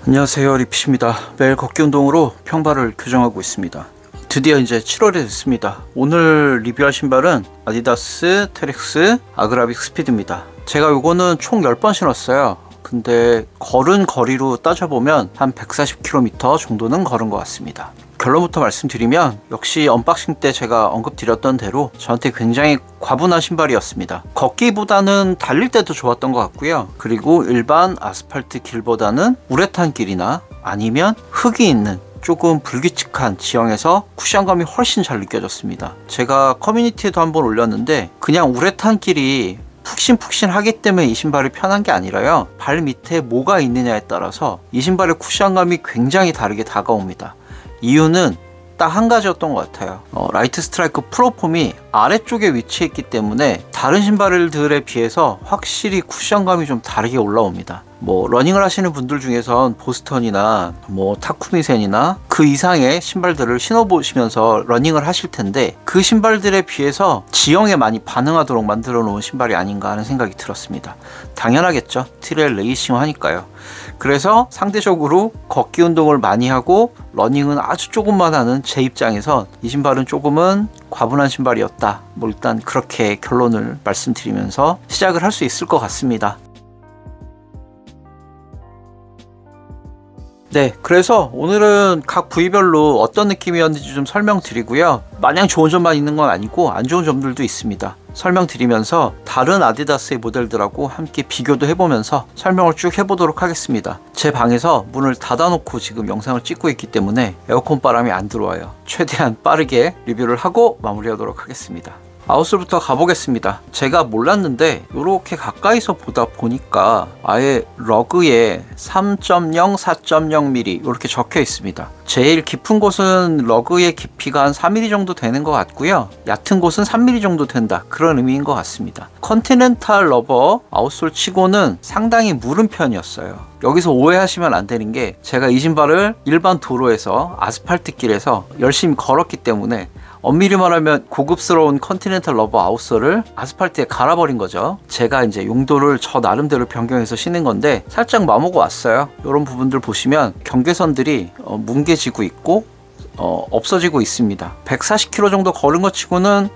안녕하세요, 리핏입니다. 매일 걷기 운동으로 평발을 교정하고 있습니다. 드디어 이제 7월이 됐습니다. 오늘 리뷰할 신발은 아디다스 테렉스 아그라빅 스피드입니다. 제가 요거는 총 10번 신었어요. 근데 걸은 거리로 따져보면 한 140km 정도는 걸은 것 같습니다. 결론부터 말씀드리면 역시 언박싱 때 제가 언급드렸던 대로 저한테 굉장히 과분한 신발이었습니다. 걷기보다는 달릴 때도 좋았던 것 같고요. 그리고 일반 아스팔트 길보다는 우레탄 길이나 아니면 흙이 있는 조금 불규칙한 지형에서 쿠션감이 훨씬 잘 느껴졌습니다. 제가 커뮤니티에도 한번 올렸는데 그냥 우레탄 길이 푹신푹신하기 때문에 이 신발이 편한 게 아니라요, 발 밑에 뭐가 있느냐에 따라서 이 신발의 쿠션감이 굉장히 다르게 다가옵니다. 이유는 딱 한 가지였던 것 같아요. 라이트 스트라이크 프로폼이 아래쪽에 위치했기 때문에 다른 신발들에 비해서 확실히 쿠션감이 좀 다르게 올라옵니다. 러닝을 하시는 분들 중에선 보스턴이나 타쿠미센이나 그 이상의 신발들을 신어보시면서 러닝을 하실 텐데, 그 신발들에 비해서 지형에 많이 반응하도록 만들어 놓은 신발이 아닌가 하는 생각이 들었습니다. 당연하겠죠. 트레일 레이싱 하니까요. 그래서 상대적으로 걷기 운동을 많이 하고 러닝은 아주 조금만 하는 제 입장에선 이 신발은 조금은 과분한 신발이었다. 일단 그렇게 결론을 말씀드리면서 시작을 할 수 있을 것 같습니다. 네, 그래서 오늘은 각 부위별로 어떤 느낌이었는지 좀 설명드리고요. 마냥 좋은 점만 있는 건 아니고 안 좋은 점들도 있습니다. 설명드리면서 다른 아디다스의 모델들하고 함께 비교도 해보면서 설명을 쭉 해보도록 하겠습니다. 제 방에서 문을 닫아놓고 지금 영상을 찍고 있기 때문에 에어컨 바람이 안 들어와요. 최대한 빠르게 리뷰를 하고 마무리하도록 하겠습니다. 아웃솔부터 가보겠습니다. 제가 몰랐는데 이렇게 가까이서 보다 보니까 아예 러그에 3.0, 4.0mm 이렇게 적혀 있습니다. 제일 깊은 곳은 러그의 깊이가 한 4mm 정도 되는 것 같고요. 얕은 곳은 3mm 정도 된다, 그런 의미인 것 같습니다. 컨티넨탈 러버 아웃솔 치고는 상당히 무른 편이었어요. 여기서 오해하시면 안 되는 게, 제가 이 신발을 일반 도로에서 아스팔트 길에서 열심히 걸었기 때문에 엄밀히 말하면 고급스러운 컨티넨탈 러버 아웃솔을 아스팔트에 갈아버린 거죠. 제가 이제 용도를 저 나름대로 변경해서 신은 건데 살짝 마모가 왔어요. 이런 부분들 보시면 경계선들이 뭉개지고 있고 없어지고 있습니다. 140km 정도 걸은 것 치고는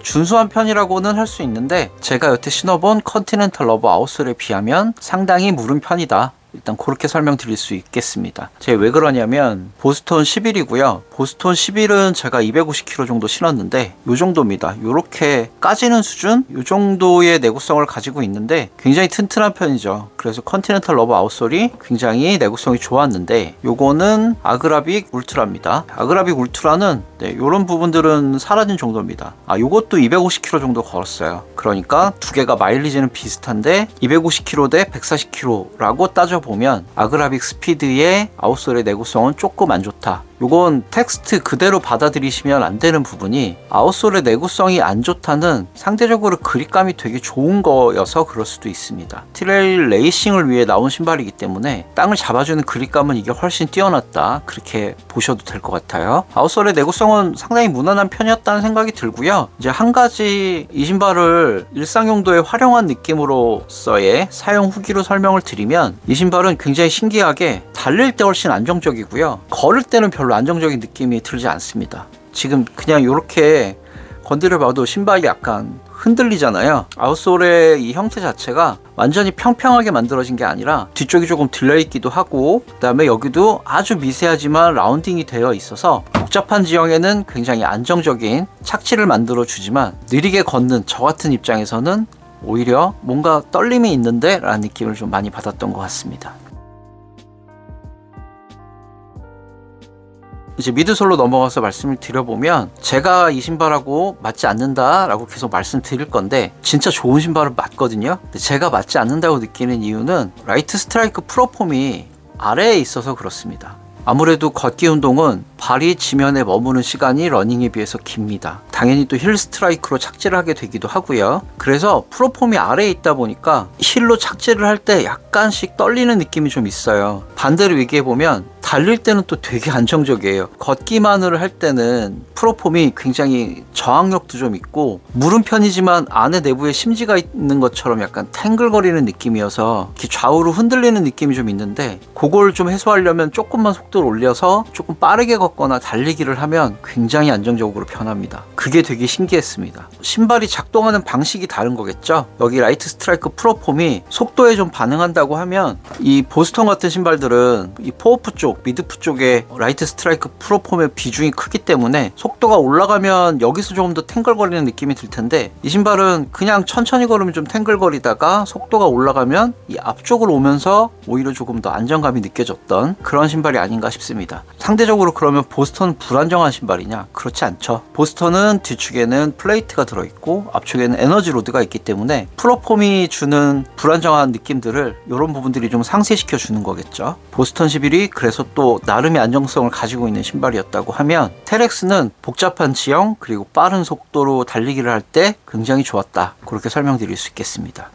준수한 편이라고는 할 수 있는데, 제가 여태 신어본 컨티넨탈 러버 아웃솔에 비하면 상당히 무른 편이다. 일단 그렇게 설명드릴 수 있겠습니다. 제가 왜 그러냐면 보스톤 11이고요. 보스톤 11은 제가 250km 정도 신었는데 요 정도입니다. 요렇게 까지는 수준? 요 정도의 내구성을 가지고 있는데 굉장히 튼튼한 편이죠. 그래서 컨티넨탈 러버 아웃솔이 굉장히 내구성이 좋았는데, 요거는 아그라빅 울트라입니다. 아그라빅 울트라는 요런 부분들은 사라진 정도입니다. 요것도 250km 정도 걸었어요. 그러니까 두 개가 마일리지는 비슷한데 250km 대 140km라고 따져보면 아그라빅 스피드의 아웃솔의 내구성은 조금 안 좋다. 요건 텍스트 그대로 받아들이시면 안 되는 부분이, 아웃솔의 내구성이 안 좋다는 상대적으로 그립감이 되게 좋은 거여서 그럴 수도 있습니다. 트레일 레이싱을 위해 나온 신발이기 때문에 땅을 잡아주는 그립감은 이게 훨씬 뛰어났다, 그렇게 보셔도 될 것 같아요. 아웃솔의 내구성은 상당히 무난한 편이었다는 생각이 들고요. 이제 한 가지 이 신발을 일상 용도에 활용한 느낌으로서의 사용 후기로 설명을 드리면, 이 신발은 굉장히 신기하게 달릴 때 훨씬 안정적이고요. 걸을 때는 별로 안정적인 느낌이 들지 않습니다. 지금 그냥 이렇게 건드려봐도 신발이 약간 흔들리잖아요. 아웃솔의 이 형태 자체가 완전히 평평하게 만들어진 게 아니라 뒤쪽이 조금 들려있기도 하고, 그 다음에 여기도 아주 미세하지만 라운딩이 되어 있어서 복잡한 지형에는 굉장히 안정적인 착지를 만들어 주지만, 느리게 걷는 저 같은 입장에서는 오히려 뭔가 떨림이 있는데 라는 느낌을 좀 많이 받았던 것 같습니다. 이제 미드솔로 넘어가서 말씀을 드려보면, 제가 이 신발하고 맞지 않는다 라고 계속 말씀드릴 건데 진짜 좋은 신발은 맞거든요. 근데 제가 맞지 않는다고 느끼는 이유는 라이트 스트라이크 프로폼이 아래에 있어서 그렇습니다. 아무래도 걷기 운동은 발이 지면에 머무는 시간이 러닝에 비해서 깁니다. 당연히 또 힐 스트라이크로 착지를 하게 되기도 하고요. 그래서 프로폼이 아래에 있다 보니까 힐로 착지를 할 때 약간씩 떨리는 느낌이 좀 있어요. 반대로 얘기해보면 달릴 때는 또 되게 안정적이에요. 걷기만을 할 때는 프로폼이 굉장히 저항력도 좀 있고 무른 편이지만 안에 내부에 심지가 있는 것처럼 약간 탱글거리는 느낌이어서 이렇게 좌우로 흔들리는 느낌이 좀 있는데, 그걸 좀 해소하려면 조금만 속도를 올려서 조금 빠르게 걷거나 달리기를 하면 굉장히 안정적으로 변합니다. 그게 되게 신기했습니다. 신발이 작동하는 방식이 다른 거겠죠. 여기 라이트 스트라이크 프로폼이 속도에 좀 반응한다고 하면, 이 보스턴 같은 신발들은 이 포어프 쪽, 미드프 쪽에 라이트 스트라이크 프로폼의 비중이 크기 때문에 속도가 올라가면 여기서 조금 더 탱글거리는 느낌이 들 텐데, 이 신발은 그냥 천천히 걸으면 좀 탱글거리다가 속도가 올라가면 이 앞쪽으로 오면서 오히려 조금 더 안정감이 느껴졌던 그런 신발이 아닌가 싶습니다. 상대적으로 그러면 보스턴은 불안정한 신발이냐? 그렇지 않죠. 보스턴은 뒤축에는 플레이트가 들어있고 앞쪽에는 에너지 로드가 있기 때문에 프로폼이 주는 불안정한 느낌들을, 이런 부분들이 좀 상쇄시켜 주는 거겠죠. 보스턴 11이 그래서 또 나름의 안정성을 가지고 있는 신발이었다고 하면, 테렉스는 복잡한 지형 그리고 빠른 속도로 달리기를 할 때 굉장히 좋았다, 그렇게 설명드릴 수 있겠습니다.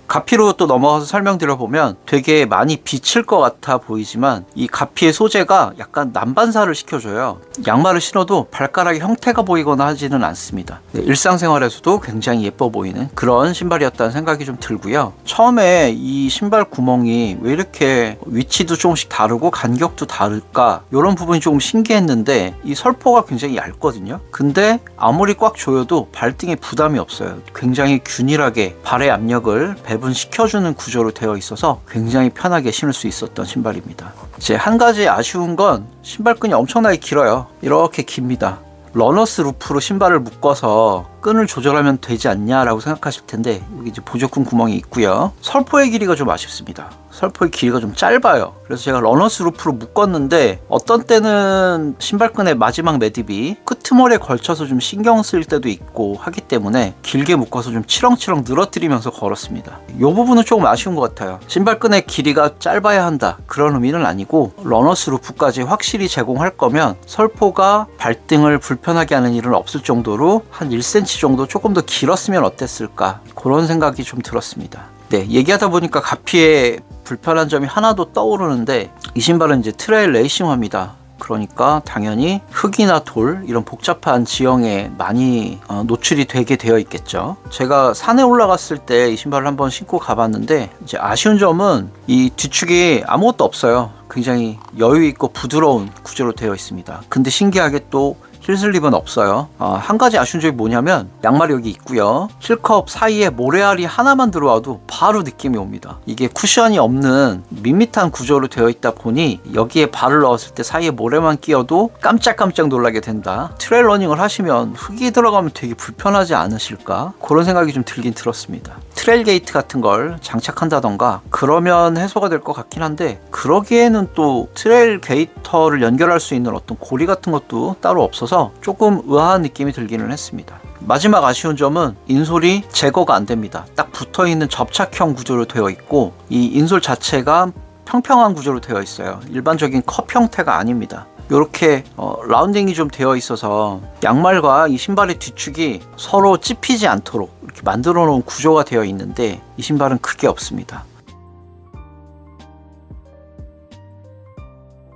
가피로 또 넘어가서 설명드려보면 되게 많이 비칠 것 같아 보이지만, 이 가피의 소재가 약간 난반사를 시켜줘요. 양말을 신어도 발가락의 형태가 보이거나 하지는 않습니다. 일상생활에서도 굉장히 예뻐 보이는 그런 신발이었다는 생각이 좀 들고요. 처음에 이 신발 구멍이 왜 이렇게 위치도 조금씩 다르고 간격도 다를까, 이런 부분이 조금 신기했는데, 이 설포가 굉장히 얇거든요. 근데 아무리 꽉 조여도 발등에 부담이 없어요. 굉장히 균일하게 발의 압력을 배분시켜주는 구조로 되어 있어서 굉장히 편하게 신을 수 있었던 신발입니다. 이제 한 가지 아쉬운 건 신발끈이 엄청나게 길어요. 이렇게 깁니다. 러너스 루프로 신발을 묶어서 끈을 조절하면 되지 않냐라고 생각하실 텐데, 여기 이제 보조끈 구멍이 있고요. 설포의 길이가 좀 아쉽습니다. 설포의 길이가 좀 짧아요. 그래서 제가 러너스 루프로 묶었는데, 어떤 때는 신발끈의 마지막 매듭이 끄트머리에 걸쳐서 좀 신경 쓸 때도 있고 하기 때문에 길게 묶어서 좀 치렁치렁 늘어뜨리면서 걸었습니다. 이 부분은 조금 아쉬운 것 같아요. 신발끈의 길이가 짧아야 한다, 그런 의미는 아니고, 러너스 루프까지 확실히 제공할 거면 설포가 발등을 불편하게 하는 일은 없을 정도로 한 1cm 정도 조금 더 길었으면 어땠을까, 그런 생각이 좀 들었습니다. 네, 얘기하다 보니까 가피에 불편한 점이 하나 더 떠오르는데, 이 신발은 이제 트레일 레이싱화입니다. 그러니까 당연히 흙이나 돌, 이런 복잡한 지형에 많이 노출이 되게 되어 있겠죠. 제가 산에 올라갔을 때 이 신발을 한번 신고 가봤는데, 이제 아쉬운 점은 이 뒤축이 아무것도 없어요. 굉장히 여유 있고 부드러운 구조로 되어 있습니다. 근데 신기하게 또 힐슬립은 없어요. 한 가지 아쉬운 점이 뭐냐면, 양말이 여기 있고요. 힐컵 사이에 모래알이 하나만 들어와도 바로 느낌이 옵니다. 이게 쿠션이 없는 밋밋한 구조로 되어 있다 보니 여기에 발을 넣었을 때 사이에 모래만 끼어도 깜짝깜짝 놀라게 된다. 트레일 러닝을 하시면 흙이 들어가면 되게 불편하지 않으실까, 그런 생각이 좀 들긴 들었습니다. 트레일 게이트 같은 걸 장착한다던가 그러면 해소가 될 것 같긴 한데, 그러기에는 또 트레일 게이터를 연결할 수 있는 어떤 고리 같은 것도 따로 없어서 조금 의아한 느낌이 들기는 했습니다. 마지막 아쉬운 점은 인솔이 제거가 안 됩니다. 딱 붙어있는 접착형 구조로 되어 있고, 이 인솔 자체가 평평한 구조로 되어 있어요. 일반적인 컵 형태가 아닙니다. 이렇게 라운딩이 좀 되어 있어서 양말과 이 신발의 뒤축이 서로 찝히지 않도록 이렇게 만들어 놓은 구조가 되어 있는데, 이 신발은 그게 없습니다.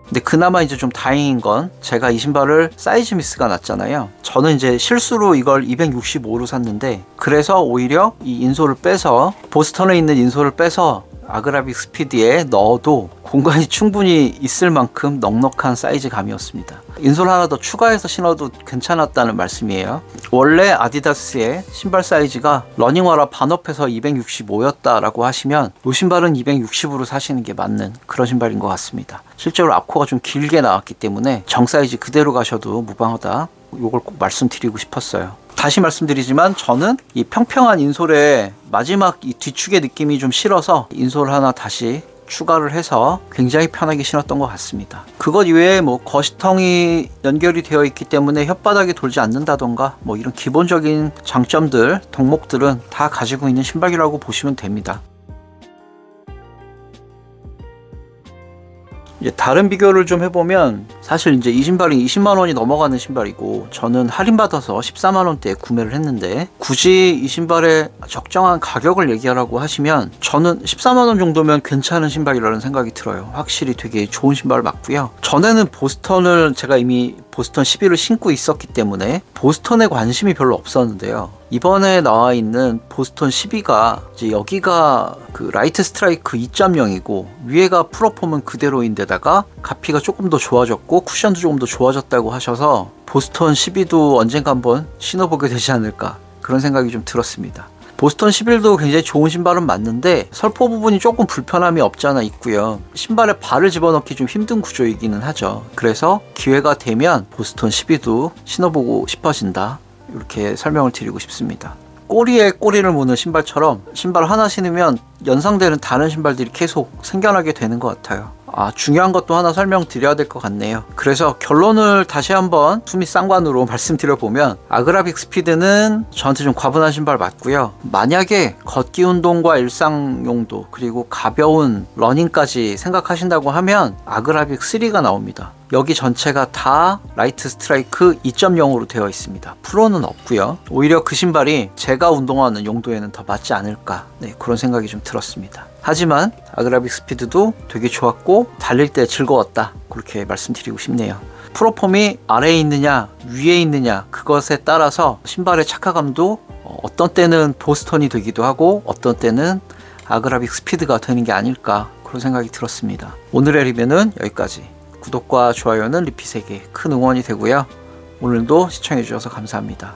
근데 그나마 이제 좀 다행인 건, 제가 이 신발을 사이즈 미스가 났잖아요. 저는 이제 실수로 이걸 265로 샀는데, 그래서 오히려 이 인솔을 빼서, 보스턴에 있는 인솔을 빼서 아그라빅 스피드에 넣어도 공간이 충분히 있을 만큼 넉넉한 사이즈감이었습니다. 인솔 하나 더 추가해서 신어도 괜찮았다는 말씀이에요. 원래 아디다스의 신발 사이즈가 러닝화라 반업해서 265였다라고 하시면, 이 신발은 260으로 사시는 게 맞는 그런 신발인 것 같습니다. 실제로 앞코가 좀 길게 나왔기 때문에 정 사이즈 그대로 가셔도 무방하다, 이걸 꼭 말씀드리고 싶었어요. 다시 말씀드리지만 저는 이 평평한 인솔의 마지막 이 뒤축의 느낌이 좀 싫어서 인솔 하나 다시 추가를 해서 굉장히 편하게 신었던 것 같습니다. 그것 이외에 뭐 거시텅이 연결이 되어 있기 때문에 혓바닥이 돌지 않는다던가, 뭐 이런 기본적인 장점들, 덕목들은 다 가지고 있는 신발이라고 보시면 됩니다. 이제 다른 비교를 좀 해보면 사실 이제 이 신발이 20만 원이 넘어가는 신발이고 저는 할인받아서 14만 원대에 구매를 했는데 굳이 이 신발의 적정한 가격을 얘기하라고 하시면 저는 14만 원 정도면 괜찮은 신발이라는 생각이 들어요. 확실히 되게 좋은 신발 맞고요. 전에는 보스턴을 제가 이미 보스턴 11을 신고 있었기 때문에 보스턴에 관심이 별로 없었는데요. 이번에 나와 있는 보스턴 12가 이제 여기가 그 라이트 스트라이크 2.0이고 위에가 프로폼은 그대로인데다가 가피가 조금 더 좋아졌고 쿠션도 조금 더 좋아졌다고 하셔서 보스턴 12도 언젠가 한번 신어보게 되지 않을까 그런 생각이 좀 들었습니다. 보스턴 11도 굉장히 좋은 신발은 맞는데 설포 부분이 조금 불편함이 없지 않아 있고요. 신발에 발을 집어넣기 좀 힘든 구조이기는 하죠. 그래서 기회가 되면 보스턴 12도 신어보고 싶어진다 이렇게 설명을 드리고 싶습니다. 꼬리에 꼬리를 무는 신발처럼 신발 하나 신으면 연상되는 다른 신발들이 계속 생겨나게 되는 것 같아요. 중요한 것도 하나 설명드려야 될 것 같네요. 그래서 결론을 다시 한번 수미 쌍관으로 말씀드려보면 아그라빅 스피드는 저한테 좀 과분한 신발 맞고요. 만약에 걷기 운동과 일상 용도 그리고 가벼운 러닝까지 생각하신다고 하면 아그라빅 3가 나옵니다. 여기 전체가 다 라이트 스트라이크 2.0으로 되어 있습니다. 프로는 없고요. 오히려 그 신발이 제가 운동하는 용도에는 더 맞지 않을까 그런 생각이 좀 들었습니다. 하지만 아그라빅 스피드도 되게 좋았고 달릴 때 즐거웠다 그렇게 말씀드리고 싶네요. 프로폼이 아래에 있느냐 위에 있느냐 그것에 따라서 신발의 착화감도 어떤 때는 보스턴이 되기도 하고 어떤 때는 아그라빅 스피드가 되는 게 아닐까 그런 생각이 들었습니다. 오늘의 리뷰는 여기까지. 구독과 좋아요는 리핏에게 큰 응원이 되고요. 오늘도 시청해주셔서 감사합니다.